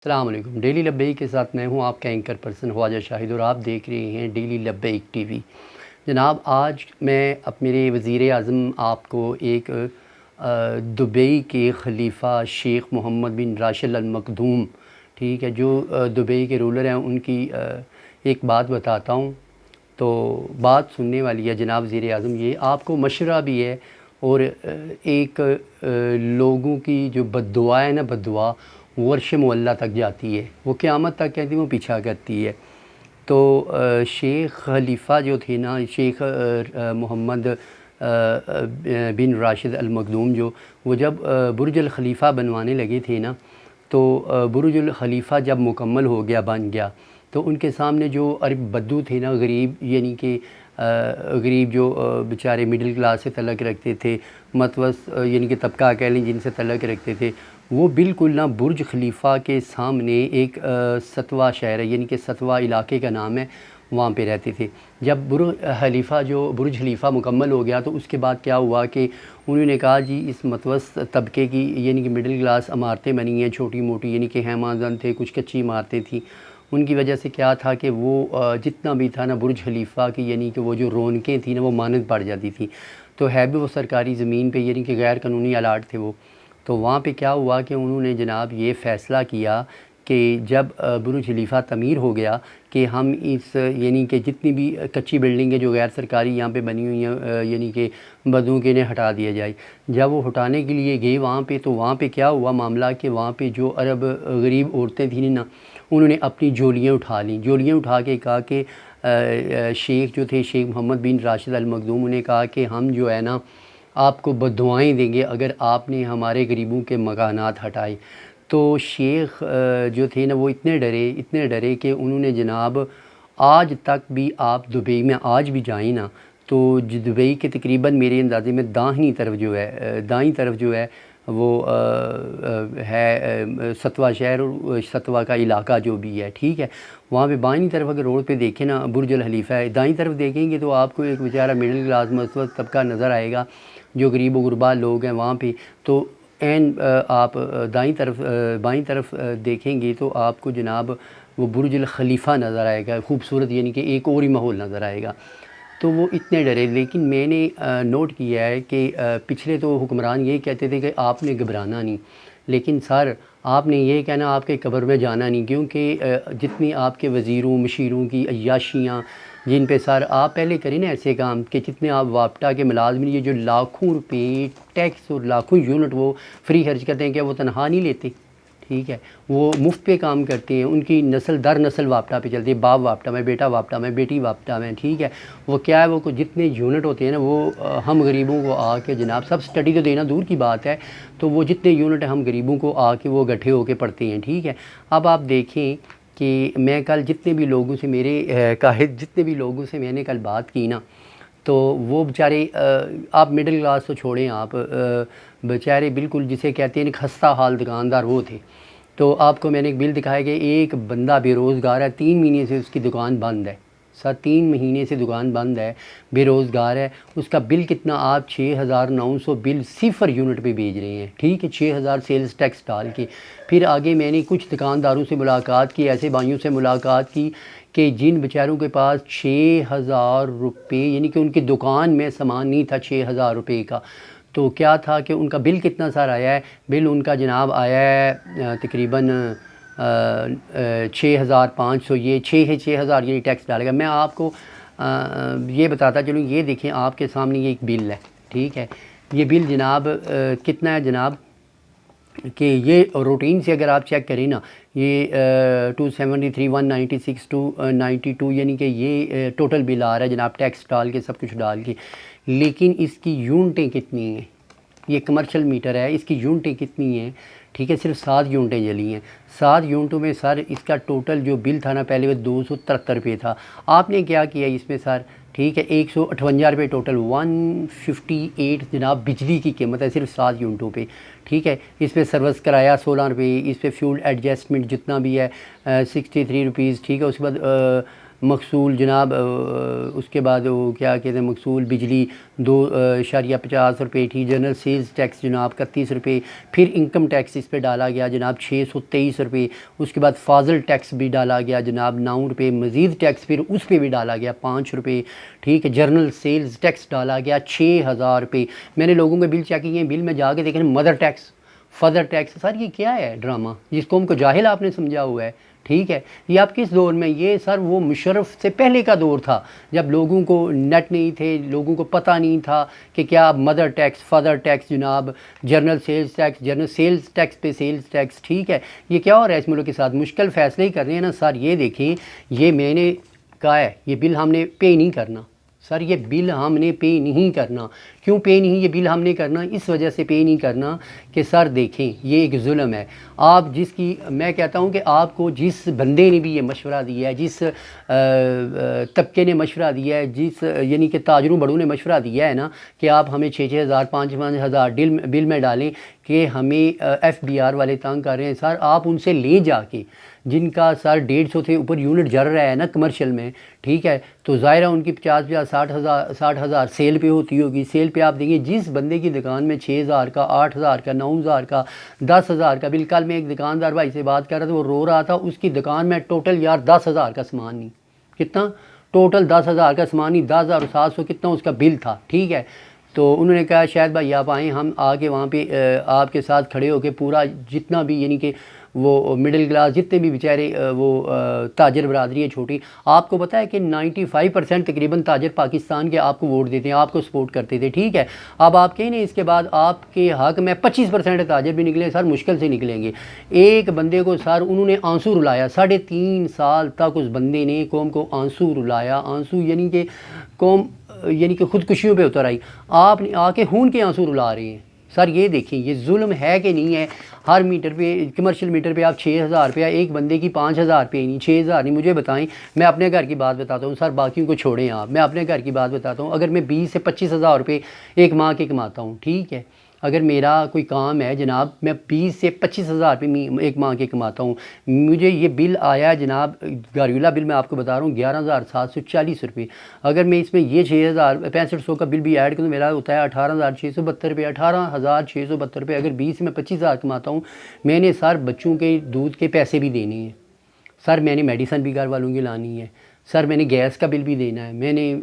السلام علیکم۔ ڈیلی لبیک کے ساتھ میں ہوں آپ کا اینکر پرسن خواجہ شاہد، اور آپ دیکھ رہے ہیں ڈیلی لبیک ٹی وی۔ جناب، آج میں میرے وزیر اعظم آپ کو ایک دبئی کے خلیفہ شیخ محمد بن راشد ال مکدوم، ٹھیک ہے، جو دبئی کے رولر ہیں، ان کی ایک بات بتاتا ہوں۔ تو بات سننے والی ہے جناب وزیر اعظم، یہ آپ کو مشورہ بھی ہے، اور ایک لوگوں کی جو بد دعا ہے نا، بد دعا وہ عرش معلیٰ تک جاتی ہے، وہ قیامت تک کہتی ہے، وہ پیچھا کرتی ہے۔ تو شیخ خلیفہ جو تھے نا، شیخ محمد بن راشد المکدوم، وہ جب برج الخلیفہ بنوانے لگے تھے نا، تو برج الخلیفہ جب مکمل ہو گیا، بن گیا، تو ان کے سامنے جو عرب بدو تھے نا، غریب، یعنی کہ غریب جو بیچارے مڈل کلاس سے تعلق رکھتے تھے، متوسط یعنی کہ طبقہ کہہ لیں، جن سے تعلق رکھتے تھے، وہ بالکل نا برج خلیفہ کے سامنے ایک ستوا شہر ہے، یعنی کہ ستوا علاقے کا نام ہے، وہاں پہ رہتے تھے۔ جب برج خلیفہ مکمل ہو گیا، تو اس کے بعد کیا ہوا کہ انہوں نے کہا جی اس متوسط طبقے کی، یعنی کہ مڈل کلاس عمارتیں بنی ہیں چھوٹی موٹی، یعنی کہ ہیمازن تھے، کچھ کچی عمارتیں تھیں، ان کی وجہ سے کیا تھا کہ وہ جتنا بھی تھا نا برج خلیفہ کی، یعنی کہ وہ جو رونقیں تھیں نا، وہ ماند پڑ جاتی تھیں۔ تو ہے بھی وہ سرکاری زمین پہ، یعنی کہ غیر قانونی الاٹ تھے وہ۔ تو وہاں پہ کیا ہوا کہ انہوں نے جناب یہ فیصلہ کیا کہ جب برج خلیفہ تعمیر ہو گیا کہ ہم اس، یعنی کہ جتنی بھی کچی بلڈنگیں جو غیر سرکاری یہاں پہ بنی ہوئی ہیں، یعنی کہ بدوں کے انہیں ہٹا دیا جائے۔ جب وہ ہٹانے کے لیے گئے وہاں پہ، تو وہاں پہ کیا ہوا معاملہ کہ وہاں پہ جو عرب غریب عورتیں تھیں نا، انہوں نے اپنی جولیاں اٹھا لیں، جولیاں اٹھا کے کہا کہ شیخ جو تھے، شیخ محمد بن راشد المکدوم، انہیں کہا کہ ہم جو ہے نا آپ کو بد دعائیں دیں گے اگر آپ نے ہمارے غریبوں کے مکانات ہٹائے۔ تو شیخ جو تھے نا، وہ اتنے ڈرے کہ انہوں نے جناب آج تک بھی آپ دبئی میں آج بھی جائیں نا، تو دبئی کے تقریباً میرے اندازے میں دائیں طرف جو ہے وہ ہے ستوا شہر، اور ستوا کا علاقہ جو بھی ہے، ٹھیک ہے، وہاں پہ بائیں طرف اگر روڈ پہ دیکھیں نا برج الخلیفہ ہے، دائیں طرف دیکھیں گے تو آپ کو ایک بیچارہ مڈل کلاس متوسط طبقہ نظر آئے گا، جو غریب و غربا لوگ ہیں وہاں پہ۔ تو آپ بائیں طرف دیکھیں گے تو آپ کو جناب وہ برج الخلیفہ نظر آئے گا، خوبصورت، یعنی کہ ایک اور ہی ماحول نظر آئے گا۔ تو وہ اتنے ڈرے، لیکن میں نے نوٹ کیا ہے کہ پچھلے تو حکمران یہ کہتے تھے کہ آپ نے گھبرانا نہیں، لیکن سر آپ نے یہ کہنا آپ کے قبر میں جانا نہیں، کیونکہ جتنی آپ کے وزیروں مشیروں کی عیاشیاں جن پہ سر آپ پہلے کریں نا ایسے کام کہ جتنے آپ وابٹا کے ملازمین، یہ جو لاکھوں روپے ٹیکس اور لاکھوں یونٹ وہ فری خرچ کرتے ہیں، کیا وہ تنہا نہیں لیتے؟ ٹھیک ہے، وہ مفت پہ کام کرتے ہیں، ان کی نسل در نسل وابٹا پہ چلتی ہے، باپ وابٹا میں، بیٹا وابٹا میں، بیٹی وابٹا میں، ٹھیک ہے۔ وہ کیا ہے، وہ جتنے یونٹ ہوتے ہیں نا، وہ ہم غریبوں کو آ کے جناب سب سٹڈی تو دینا دور کی بات ہے، تو وہ جتنے یونٹ ہم غریبوں کو آ کے وہ گٹھے ہو کے پڑتے ہیں، ٹھیک ہے۔ اب آپ دیکھیں کہ میں کل جتنے بھی لوگوں سے میں نے کل بات کی نا، تو وہ بیچارے، آپ مڈل کلاس تو چھوڑیں، آپ بیچارے بالکل جسے کہتے ہیں خستہ حال دکاندار وہ تھے۔ تو آپ کو میں نے ایک بل دکھایا کہ ایک بندہ بے روزگار ہے، 3 مہینے سے اس کی دکان بند ہے، سر 3 مہینے سے دکان بند ہے، بے روزگار ہے، اس کا بل کتنا، آپ 6,900 بل 0 یونٹ پہ بھیج رہے ہیں، ٹھیک ہے، 6,000 سیلز ٹیکس ڈال کے۔ پھر آگے میں نے کچھ دکانداروں سے ملاقات کی، ایسے بھائیوں سے ملاقات کی کہ جن بیچاروں کے پاس 6,000 روپے، یعنی کہ ان کی دکان میں سامان نہیں تھا 6,000 روپے کا، تو کیا تھا کہ ان کا بل کتنا سارا آیا ہے، بل ان کا جناب آیا ہے تقریباً 6,500، یہ 6,000 یہ ٹیکس ڈالے گا۔ میں آپ کو یہ بتاتا چلوں، یہ دیکھیں آپ کے سامنے یہ ایک بل ہے، ٹھیک ہے، یہ بل جناب کتنا ہے جناب، کہ یہ روٹین سے اگر آپ چیک کریں نا، یہ 273 196 292، یعنی کہ یہ ٹوٹل بل آ رہا ہے جناب، ٹیکس ڈال کے سب کچھ ڈال کے، لیکن اس کی یونٹیں کتنی ہیں، یہ کمرشل میٹر ہے، اس کی یونٹیں کتنی ہیں، ٹھیک ہے، صرف 7 یونٹیں جلی ہیں، 7 یونٹوں میں سر اس کا ٹوٹل جو بل تھا نا، پہلے وہ 273 روپے تھا، آپ نے کیا کیا اس میں سر، ٹھیک ہے، 158 روپے ٹوٹل، 158 جناب بجلی کی قیمت ہے صرف 7 یونٹوں پہ، ٹھیک ہے۔ اس پہ سروس کرایہ 16 روپے، اس پہ فیول ایڈجسٹمنٹ جتنا بھی ہے 63 روپیز، ٹھیک ہے۔ اس کے بعد مقصول جناب اس کے بعد وہ کیا کہتے ہیں مقصول بجلی 2.50 روپے تھی، جنرل سیلز ٹیکس جناب 31 روپے، پھر انکم ٹیکس اس پہ ڈالا گیا جناب 623 روپے، اس کے بعد فاضل ٹیکس بھی ڈالا گیا جناب 9 روپے، مزید ٹیکس پھر اس پہ بھی ڈالا گیا 5 روپے، ٹھیک ہے، جنرل سیلز ٹیکس ڈالا گیا 6000 روپے۔ میں نے لوگوں کے بل چیک کیے ہیں، بل میں جا کے دیکھیں مدر ٹیکس، فادر ٹیکس، سر یہ کیا ہے ڈرامہ، جس قوم کو جاہل آپ نے سمجھا ہوا ہے، ٹھیک ہے، یہ آپ کس دور میں، یہ سر وہ مشرف سے پہلے کا دور تھا جب لوگوں کو نیٹ نہیں تھے، لوگوں کو پتہ نہیں تھا کہ کیا مدر ٹیکس، فادر ٹیکس جناب، general sales tax, general sales tax پہ سیلز ٹیکس، ٹھیک ہے، یہ کیا ہو رہا ہے اس ملک کے ساتھ، مشکل فیصلے ہی کر رہے ہیں نا سر۔ یہ دیکھیں، یہ میں نے کہا ہے یہ بل ہم نے پے نہیں کرنا سر، یہ بل ہم نے پے نہیں کرنا۔ کیوں پے نہیں یہ بل ہم نے کرنا؟ اس وجہ سے پے نہیں کرنا کہ سر دیکھیں یہ ایک ظلم ہے۔ آپ جس کی، میں کہتا ہوں کہ آپ کو جس بندے نے بھی یہ مشورہ دیا ہے، جس طبقے نے مشورہ دیا ہے، جس یعنی کہ تاجروں بڑوں نے مشورہ دیا ہے نا کہ آپ ہمیں 6,000 5,000 بل میں ڈالیں کہ ہمیں ایف بی آر والے تنگ کر رہے ہیں، سر آپ ان سے لے جا کے جن کا سر 150 سے اوپر یونٹ جل رہا ہے نا کمرشل میں، ٹھیک ہے، تو ظاہرہ ان کی 50,000 سیل پہ ہوتی ہوگی۔ سیل پہ آپ دیکھیں جس بندے کی دکان میں 6,000 کا، 8,000 کا، 9,000 کا، 10,000 کا بل، کل میں ایک دکاندار بھائی سے بات کر رہا تھا، وہ رو رہا تھا اس کی دکان میں ٹوٹل یار 10,000 کا سامان نہیں، کتنا ٹوٹل 10,000 کا سامان نہیں، 10,700 کتنا اس کا بل تھا، ٹھیک ہے۔ تو انہوں نے کہا شاید بھائی آپ آئیں، ہم آ کے وہاں پہ آپ کے ساتھ کھڑے ہو کے پورا جتنا بھی یعنی کہ وہ مڈل کلاس جتنے بھی بیچارے وہ تاجر برادری ہے چھوٹی، آپ کو پتہ ہے کہ 95% تقریباً تاجر پاکستان کے آپ کو ووٹ دیتے ہیں، آپ کو سپورٹ کرتے تھے، ٹھیک ہے۔ اب آپ کہیں نہیں اس کے بعد آپ کے حق میں 25% تاجر بھی نکلے سر، مشکل سے نکلیں گے۔ ایک بندے کو سر انہوں نے آنسو رلایا، 3.5 سال تک اس بندے نے قوم کو آنسو رلایا، آنسو یعنی کہ قوم یعنی کہ خودکشیوں پہ اتر آئی، آپ نے آ کے خون کے آنسو رلا رہے ہیں سر۔ یہ دیکھیں یہ ظلم ہے کہ نہیں ہے؟ ہر میٹر پہ، کمرشل میٹر پہ آپ 6,000 روپیہ، ایک بندے کی 5,000 روپے نہیں، 6,000 نہیں، مجھے بتائیں، میں اپنے گھر کی بات بتاتا ہوں سر، باقیوں کو چھوڑیں آپ، میں اپنے گھر کی بات بتاتا ہوں۔ اگر میں 20 سے 25,000 روپے ایک ماہ کے کماتا ہوں، ٹھیک ہے، اگر میرا کوئی کام ہے جناب، میں 20 سے 25,000 روپے ایک ماہ کے کماتا ہوں، مجھے یہ بل آیا جناب، گاریولا بل میں آپ کو بتا رہا ہوں 11,740 روپے، اگر میں اس میں یہ 6,6500 کا بل بھی ایڈ کروں، میرا ہوتا ہے 18,672 روپے، 18,672 روپے۔ اگر 20 سے میں 25,000 کماتا ہوں، میں نے سر بچوں کے دودھ کے پیسے بھی دینے ہیں سر، میں نے میڈیسن بھی گھر والوں کی لانی ہے سر، میں نے گیس کا بل بھی دینا ہے، میں نے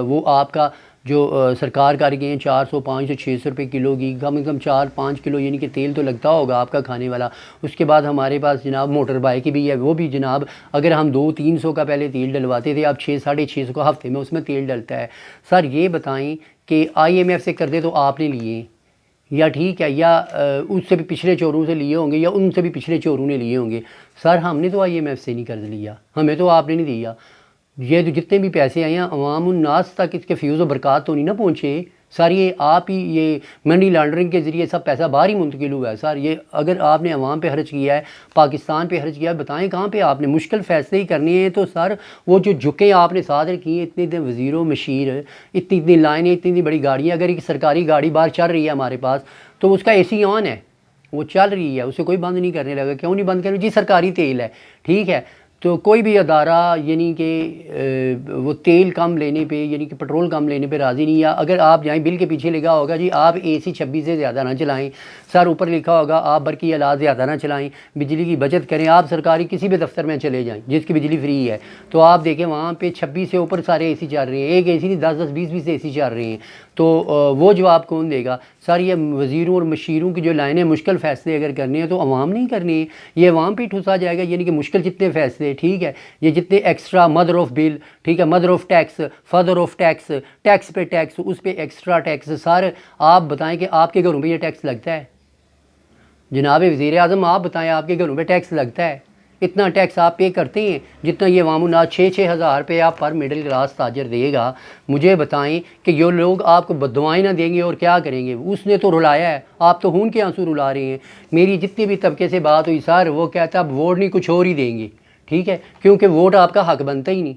وہ آپ کا جو سرکار کر گئے ہیں 400 500 600 روپے کلو کی، کم از کم 4-5 کلو یعنی کہ تیل تو لگتا ہوگا آپ کا کھانے والا۔ اس کے بعد ہمارے پاس جناب موٹر بائک بھی ہے، وہ بھی جناب اگر ہم 200-300 کا پہلے تیل ڈلواتے تھے، اب 600-650 کا ہفتے میں اس میں تیل ڈلتا ہے سر۔ یہ بتائیں کہ IMF سے کر دے تو آپ نے لیے یا ٹھیک ہے، یا اس سے بھی پچھلے چوروں سے لیے ہوں گے، یا ان سے بھی پچھلے چوروں نے لیے ہوں گے سر، ہم نے تو IMF سے نہیں قرض لیا، ہمیں تو آپ نے نہیں دیا۔ یہ جو جتنے بھی پیسے آئے ہیں عوام الناس تک اس کے فیوز و برکات تو نہیں نہ پہنچے سر، یہ آپ ہی یہ منی لانڈرنگ کے ذریعے سب پیسہ باہر ہی منتقل ہوا ہے سر۔ یہ اگر آپ نے عوام پہ خرچ کیا ہے، پاکستان پہ خرچ کیا ہے، بتائیں کہاں پہ آپ نے مشکل فیصلے ہی کرنے ہیں تو سر وہ جو جھکیں آپ نے ساتھ رکھی ہیں، اتنے وزیر و مشیر، اتنی لائنیں، اتنی بڑی گاڑیاں، اگر ایک سرکاری گاڑی باہر چل رہی ہے ہمارے پاس تو اس کا AC آن ہے، وہ چل رہی ہے، اسے کوئی بند نہیں کرنے لگا، کیوں نہیں بند کرنے؟ جی سرکاری تیل ہے، ٹھیک ہے، تو کوئی بھی ادارہ یعنی کہ وہ تیل کم لینے پہ یعنی کہ پٹرول کم لینے پہ راضی نہیں ہے۔ اگر آپ جائیں بل کے پیچھے لکھا ہوگا جی آپ AC 26 سے زیادہ نہ چلائیں سر، اوپر لکھا ہوگا آپ برقی آلات زیادہ نہ چلائیں، بجلی کی بچت کریں، آپ سرکاری کسی بھی دفتر میں چلے جائیں جس کی بجلی فری ہے تو آپ دیکھیں وہاں پہ 26 سے اوپر سارے AC چل رہے ہیں، ایک AC نہیں 10-10 20-20 AC چل رہے ہیں، تو وہ جواب کون دے گا سر؟ یہ وزیروں اور مشیروں کی جو لائنیں مشکل فیصلے اگر کرنے ہیں تو عوام نہیں کرنے ہیں، یہ عوام پہ ٹھوسا جائے گا، یعنی کہ مشکل جتنے فیصلے، ٹھیک ہے، یہ جتنے ایکسٹرا مدر آف بل، ٹھیک ہے، mother of tax, father of tax, tax پہ ٹیکس، اس پہ ایکسٹرا ٹیکس، سر آپ بتائیں کہ آپ کے گھروں پہ یہ ٹیکس لگتا ہے؟ جناب وزیر اعظم آپ بتائیں آپ کے گھروں پہ ٹیکس لگتا ہے؟ اتنا ٹیکس آپ پے کرتے ہیں جتنا یہ عوام الناس 6,000 روپے آپ پر مڈل کلاس تاجر دے گا؟ مجھے بتائیں کہ یہ لوگ آپ کو بددعائیں نہ دیں گے اور کیا کریں گے؟ اس نے تو رلایا ہے، آپ تو خون کے آنسو رلا رہے ہیں۔ میری جتنی بھی طبقے سے بات ہوئی سر، وہ کہتا ہے اب ووٹ نہیں کچھ اور ہی دیں گے، ٹھیک ہے، کیونکہ ووٹ آپ کا حق بنتا ہی نہیں،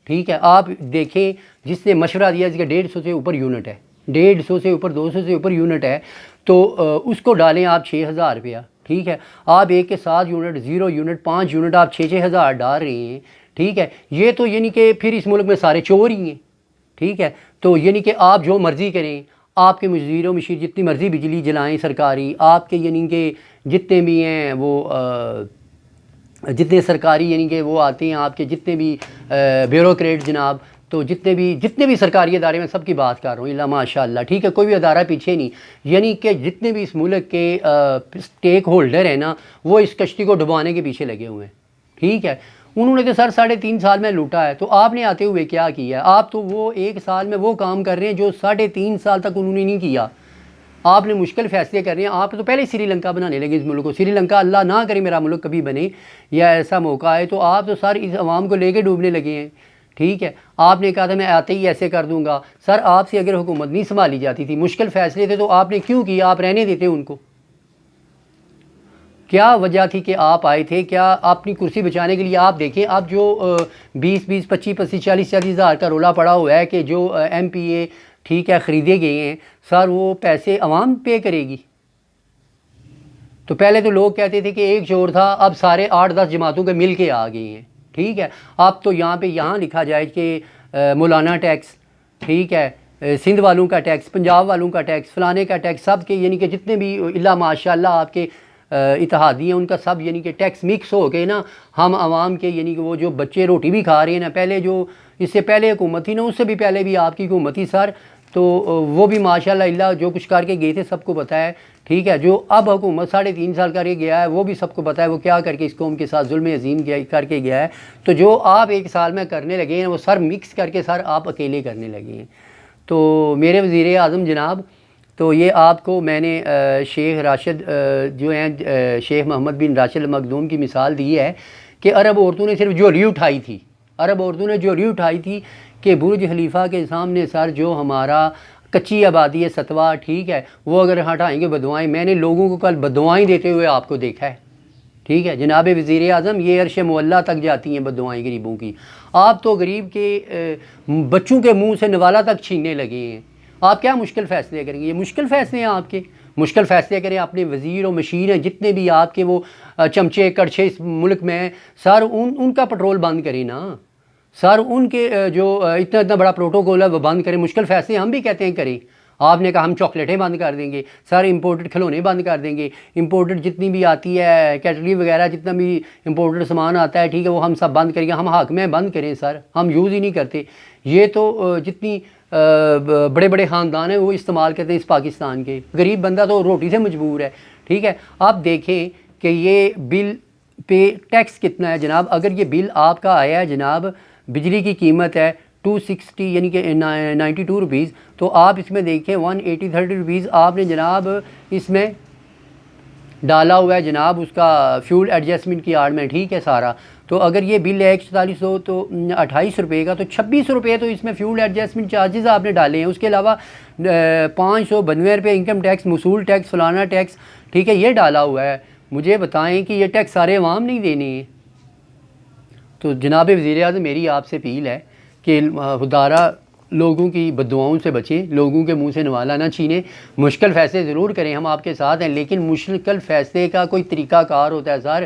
ٹھیک ہے۔ آپ دیکھیں جس نے مشورہ دیا اس کا 150 سے اوپر یونٹ ہے، 150 سے اوپر 200 سے اوپر یونٹ ہے، تو اس کو ڈالیں آپ 6,000 روپیہ، ٹھیک ہے، آپ ایک کے 7 یونٹ 0 یونٹ 5 یونٹ آپ 6,000 ڈال رہے ہیں، ٹھیک ہے، یہ تو یعنی کہ پھر اس ملک میں سارے چور ہی ہیں، ٹھیک ہے، تو یعنی کہ آپ جو مرضی کریں، آپ کے مزیر و مشیر جتنی مرضی بجلی جلائیں سرکاری، آپ کے یعنی کہ جتنے بھی ہیں وہ جتنے سرکاری یعنی کہ وہ آتے ہیں آپ کے جتنے بھی بیوروکریٹ جناب، تو جتنے بھی سرکاری ادارے میں سب کی بات کر رہا ہوں الا ماشاء اللہ، ٹھیک ہے، کوئی بھی ادارہ پیچھے نہیں، یعنی کہ جتنے بھی اس ملک کے اسٹیک ہولڈر ہیں نا، وہ اس کشتی کو ڈبانے کے پیچھے لگے ہوئے ہیں، ٹھیک ہے۔ انہوں نے تو سر 3.5 سال میں لوٹا ہے، تو آپ نے آتے ہوئے کیا کیا ہے؟ آپ تو وہ 1 سال میں وہ کام کر رہے ہیں جو 3.5 سال تک انہوں نے نہیں کیا۔ آپ نے مشکل فیصلے کر رہے ہیں، آپ تو پہلے سری لنکا بنانے لگے اس ملک کو، سری لنکا اللہ نہ کرے میرا ملک کبھی بنے یا ایسا موقع آئے، تو آپ تو سر اس عوام کو لے کے ڈوبنے لگے ہیں، ٹھیک ہے۔ آپ نے کہا تھا میں آتے ہی ایسے کر دوں گا، سر آپ سے اگر حکومت نہیں سنبھالی جاتی تھی، مشکل فیصلے تھے، تو آپ نے کیوں کیا؟ آپ رہنے دیتے ان کو، کیا وجہ تھی کہ آپ آئے تھے؟ کیا اپنی کرسی بچانے کے لیے؟ آپ دیکھیں اب جو 20 25 40 ہزار کا رولا پڑا ہوا ہے کہ جو ایم پی اے ٹھیک ہے خریدے گئے ہیں، سر وہ پیسے عوام پے کرے گی؟ تو پہلے تو لوگ کہتے تھے کہ ایک چور تھا، اب سارے 8 10 جماعتوں کے مل کے آ گئے ہیں، ٹھیک ہے۔ اب تو یہاں لکھا جائے کہ مولانا ٹیکس، ٹھیک ہے، سندھ والوں کا ٹیکس، پنجاب والوں کا ٹیکس، فلانے کا ٹیکس، سب کے یعنی کہ جتنے بھی اللہ ماشاء اللہ آپ کے اتحادی ہیں ان کا سب یعنی کہ ٹیکس مکس ہو کے نا، ہم عوام کے یعنی کہ وہ جو بچے روٹی بھی کھا رہے ہیں نا، پہلے جو اس سے پہلے حکومت تھی نا، اس سے بھی پہلے بھی آپ کی حکومت تھی سر، تو وہ بھی ماشاءاللہ اللہ جو کچھ کر کے گئے تھے سب کو پتہ ہے، ٹھیک ہے۔ جو اب حکومت 3.5 سال کر کے گیا ہے وہ بھی سب کو پتہ ہے وہ کیا کر کے اس قوم کے ساتھ ظلم عظیم کر کے گیا ہے، تو جو آپ 1 سال میں کرنے لگے ہیں وہ سر مکس کر کے سر آپ اکیلے کرنے لگے ہیں۔ تو میرے وزیر اعظم جناب، تو یہ آپ کو میں نے شیخ راشد جو ہیں شیخ محمد بن راشد المخدوم کی مثال دی ہے کہ عرب عورتوں نے صرف جھولی اٹھائی تھی، عرب عورتوں نے جھولی اٹھائی تھی کہ برج خلیفہ کے سامنے سر جو ہمارا کچی آبادی ہے ستوا، ٹھیک ہے، وہ اگر ہٹائیں گے بدوائیں، میں نے لوگوں کو کل بدوائیں دیتے ہوئے آپ کو دیکھا ہے، ٹھیک ہے جناب وزیر اعظم، یہ عرش معلیٰ تک جاتی ہیں بدوائیں غریبوں کی، آپ تو غریب کے بچوں کے منہ سے نوالا تک چھیننے لگے ہیں۔ آپ کیا مشکل فیصلے کریں گے؟ یہ مشکل فیصلے ہیں آپ کے، مشکل فیصلے کریں اپنے وزیر و مشیر ہیں جتنے بھی آپ کے وہ چمچے کڑچھے اس ملک میں ہیں، سر ان کا پٹرول بند کریں نا، سر ان کے جو اتنا بڑا پروٹوکول ہے وہ بند کریں، مشکل فیصلے ہم بھی کہتے ہیں کریں۔ آپ نے کہا ہم چاکلیٹیں بند کر دیں گے، سر امپورٹڈ کھلونے بند کر دیں گے، امپورٹڈ جتنی بھی آتی ہے کیٹلی وغیرہ جتنا بھی امپورٹڈ سامان آتا ہے، ٹھیک ہے، وہ ہم سب بند کریں گے، ہم حق میں بند کریں سر، ہم یوز ہی نہیں کرتے۔ یہ تو جتنی بڑے بڑے خاندان ہیں وہ استعمال کرتے ہیں اس پاکستان کے، غریب بندہ تو روٹی سے مجبور ہے، ٹھیک ہے۔ آپ دیکھیں کہ یہ بل پہ ٹیکس کتنا ہے جناب، اگر یہ بل آپ کا آیا ہے جناب، بجلی کی قیمت ہے 260 یعنی کہ 92 روپیز، تو آپ اس میں دیکھیں 180 روپیز آپ نے جناب اس میں ڈالا ہوا ہے جناب اس کا فیول ایڈجسٹمنٹ کی آڑ میں، ٹھیک ہے سارا۔ تو اگر یہ بل ہے 144 تو 28 روپے کا، تو 26 روپے تو اس میں فیول ایڈجسٹمنٹ چارجز آپ نے ڈالے ہیں، اس کے علاوہ 592 روپے انکم ٹیکس، موصول ٹیکس، فلانا ٹیکس، ٹھیک ہے، یہ ڈالا ہوا ہے۔ مجھے بتائیں کہ یہ ٹیکس سارے عوام نہیں دینے ہیں؟ تو جناب وزیر اعظم میری آپ سے اپیل ہے کہ خدارہ لوگوں کی بددعاؤں سے بچیں، لوگوں کے منہ سے نوالا نہ چھینیں، مشکل فیصلے ضرور کریں، ہم آپ کے ساتھ ہیں، لیکن مشکل فیصلے کا کوئی طریقہ کار ہوتا ہے سر،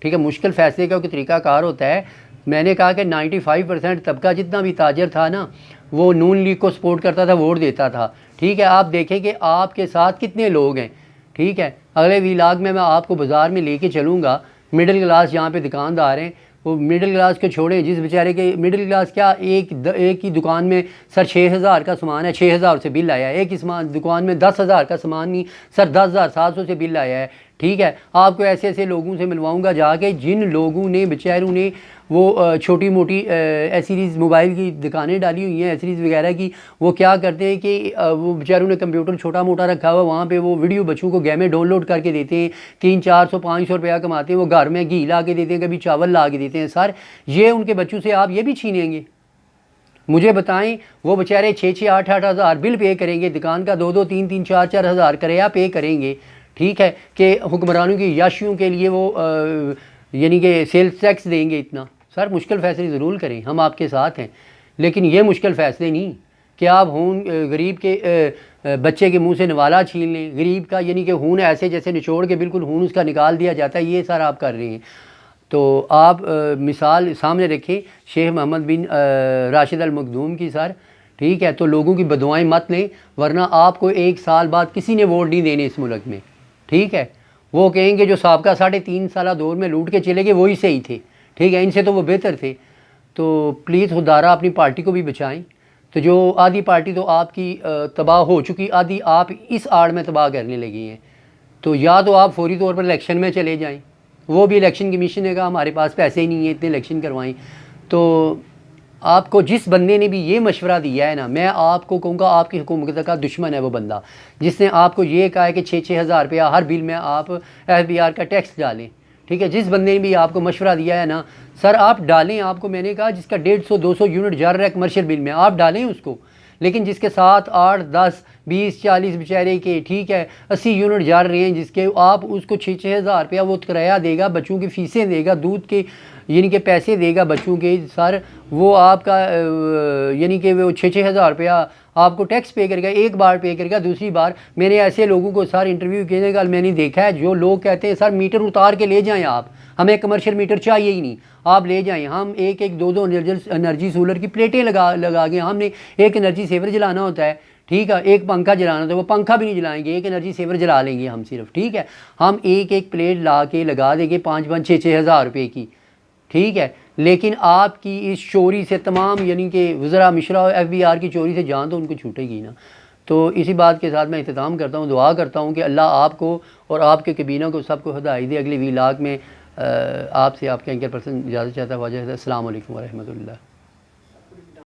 ٹھیک ہے، مشکل فیصلے کا کوئی طریقہ کار ہوتا ہے۔ میں نے کہا کہ 95% طبقہ جتنا بھی تاجر تھا نا، وہ نون لیگ کو سپورٹ کرتا تھا، ووٹ دیتا تھا، ٹھیک ہے۔ آپ دیکھیں کہ آپ کے ساتھ کتنے لوگ ہیں، ٹھیک ہے۔ اگلے ویلاگ میں آپ کو بازار میں لے کے چلوں گا، مڈل کلاس جہاں پہ دکاندار ہیں، وہ مڈل کلاس کو چھوڑیں، جس بیچارے کے مڈل کلاس کیا ایک ہی دکان میں سر 6,000 کا سامان ہے، 6,000 سے بل آیا ہے، ایک ہی دکان میں 10,000 کا سامان نہیں سر 10,700 سے بل آیا ہے، ٹھیک ہے۔ آپ کو ایسے ایسے لوگوں سے ملواؤں گا جا کے جن لوگوں نے بیچاروں نے وہ چھوٹی موٹی ایسیریز موبائل کی دکانیں ڈالی ہوئی ہیں، ایسیریز وغیرہ کی، وہ کیا کرتے ہیں کہ وہ بیچاروں نے کمپیوٹر چھوٹا موٹا رکھا ہوا، وہاں پہ وہ ویڈیو بچوں کو گیمیں ڈاؤن لوڈ کر کے دیتے ہیں، 300 400 500 روپیہ کماتے ہیں، وہ گھر میں گھی لا کے دیتے ہیں، کبھی چاول لا کے دیتے ہیں، سر یہ ان کے بچوں سے آپ یہ بھی چھینیں گے؟ مجھے بتائیں، وہ بیچارے 6 8 ہزار بل پے کریں گے دکان کا، 2 3 4 ہزار کرایہ پے کریں گے، ٹھیک ہے، کہ حکمرانوں کی عیاشیوں کے لیے وہ یعنی کہ سیلز ٹیکس دیں گے اتنا۔ سر مشکل فیصلے ضرور کریں، ہم آپ کے ساتھ ہیں، لیکن یہ مشکل فیصلے نہیں کہ آپ غریب کے بچے کے منہ سے نوالا چھین لیں، غریب کا یعنی کہ خون ایسے جیسے نچوڑ کے بالکل خون اس کا نکال دیا جاتا ہے، یہ سر آپ کر رہے ہیں۔ تو آپ مثال سامنے رکھیں شیخ محمد بن راشد المخدوم کی سر، ٹھیک ہے، تو لوگوں کی بددعائیں مت لیں، ورنہ آپ کو 1 سال بعد کسی نے ووٹ نہیں دینے اس ملک میں، ٹھیک ہے۔ وہ کہیں گے جو سابقہ 3.5 سالہ دور میں لوٹ کے چلے گئے وہی صحیح تھے، ٹھیک ہے، ان سے تو وہ بہتر تھے۔ تو پلیز خدارہ اپنی پارٹی کو بھی بچائیں۔ تو جو آدھی پارٹی تو آپ کی تباہ ہو چکی، آدھی آپ اس آڑ میں تباہ کرنے لگی ہیں، تو یا تو آپ فوری طور پر الیکشن میں چلے جائیں، وہ بھی الیکشن کمیشن نے کہا ہمارے پاس پیسے ہی نہیں ہیں اتنے الیکشن کروائیں۔ تو آپ کو جس بندے نے بھی یہ مشورہ دیا ہے نا، میں آپ کو کہوں گا آپ کی حکومت کا دشمن ہے وہ بندہ، جس نے آپ کو یہ کہا ہے کہ 6-6 ہزار روپیہ ہر بل میں آپ FBR کا ٹیکس ڈالیں، ٹھیک ہے۔ جس بندے نے بھی آپ کو مشورہ دیا ہے نا سر، آپ ڈالیں، آپ کو میں نے کہا جس کا 150-200 یونٹ جا رہا ہے کمرشل بل میں، آپ ڈالیں اس کو، لیکن جس کے 7, 8, 10, 20, 40 بیچارے کے، ٹھیک ہے، 80 یونٹ جا رہے ہیں، جس کے آپ اس کو 6-6 ہزار روپیہ وہ کرایہ دے گا، بچوں کی فیسیں دے گا، دودھ کے یعنی کہ پیسے دے گا بچوں کے، سر وہ آپ کا یعنی کہ وہ 6-6 ہزار روپیہ آپ کو ٹیکس پے کرے گا، ایک بار پے کرے گا۔ دوسری بار میں نے ایسے لوگوں کو سر انٹرویو کینے کا میں نے دیکھا ہے، جو لوگ کہتے ہیں سر میٹر اتار کے لے جائیں آپ، ہمیں کمرشل میٹر چاہیے ہی نہیں، آپ لے جائیں، ہم 1-2 انرجی سولر کی پلیٹیں لگا کے، ہم نے ایک انرجی سیور جلانا ہوتا ہے، ٹھیک ہے، ایک پنکھا جلانا تو وہ پنکھا بھی نہیں جلائیں گے، ایک انرجی سیور جلا لیں گے ہم صرف، ٹھیک ہے، ہم ایک پلیٹ لا کے لگا دیں گے 5-5, 6-6 ہزار روپے کی، ٹھیک ہے۔ لیکن آپ کی اس چوری سے تمام یعنی کہ وزراء مشرا FBR کی چوری سے جان تو ان کو چھوٹے گی نا۔ تو اسی بات کے ساتھ میں اختتام کرتا ہوں، دعا کرتا ہوں کہ اللہ آپ کو اور آپ کے کابینہ کو سب کو ہدایت دے۔ اگلی ویلاگ میں آپ سے آپ کے اینکر پرسن اجازت چاہتا ہے، السلام علیکم ورحمۃ اللہ۔